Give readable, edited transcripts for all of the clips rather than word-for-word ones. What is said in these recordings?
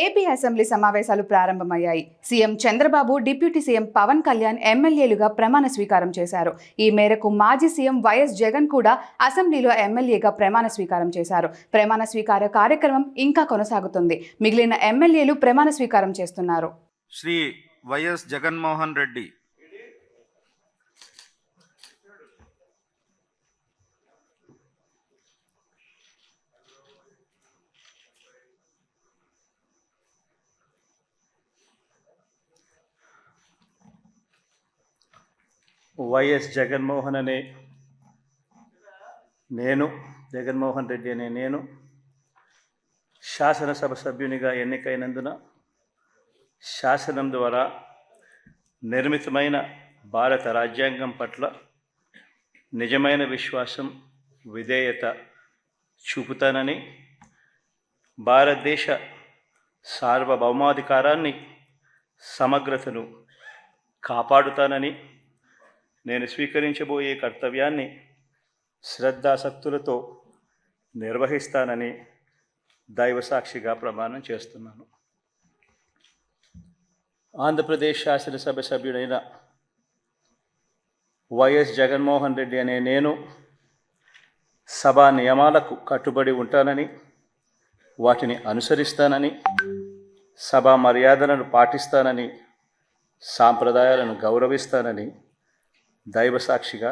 AP assembly సమావేశాలు ప్రారంభమయ్యాయి. CM Chandrababu, deputy CM Pawan Kalyan ఎమ్మెల్యేలుగా ప్రమాణ స్వీకారం చేశారు. ఈ మేరకు మాజీ సీఎం వైఎస్ జగన్ కూడా అసెంబ్లీలో ఎమ్మెల్యేగా ప్రమాణ స్వీకారం చేశారు. ప్రమాణ స్వీకార కార్యక్రమం ఇంకా కొనసాగుతుంది. మిగిలిన ఎమ్మెల్యేలు ప్రమాణ స్వీకారం చేస్తున్నారు. శ్రీ వైఎస్ జగన్మోహన్ రెడ్డి. వైఎస్ జగన్మోహన్ అనే నేను, జగన్మోహన్ రెడ్డి అనే నేను శాసనసభ సభ్యునిగా ఎన్నికైనందున శాసనం ద్వారా నిర్మితమైన భారత రాజ్యాంగం పట్ల నిజమైన విశ్వాసం, విధేయత చూపుతానని, భారతదేశ సార్వభౌమాధికారాన్ని, సమగ్రతను కాపాడుతానని, నేను స్వీకరించబోయే కర్తవ్యాన్ని శ్రద్ధాసక్తులతో నిర్వహిస్తానని దైవసాక్షిగా ప్రమాణం చేస్తున్నాను. ఆంధ్రప్రదేశ్ శాసనసభ సభ్యుడైన వైఎస్ జగన్మోహన్ రెడ్డి అనే నేను సభా నియమాలకు కట్టుబడి ఉంటానని, వాటిని అనుసరిస్తానని, సభా మర్యాదలను పాటిస్తానని, సాంప్రదాయాలను గౌరవిస్తానని దైవసాక్షిగా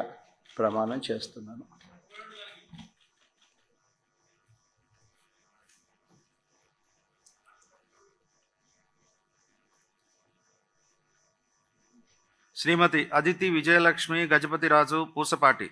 ప్రమాణం చేస్తున్నాను. శ్రీమతి అదితి విజయలక్ష్మి గజపతిరాజు పూసపాటి.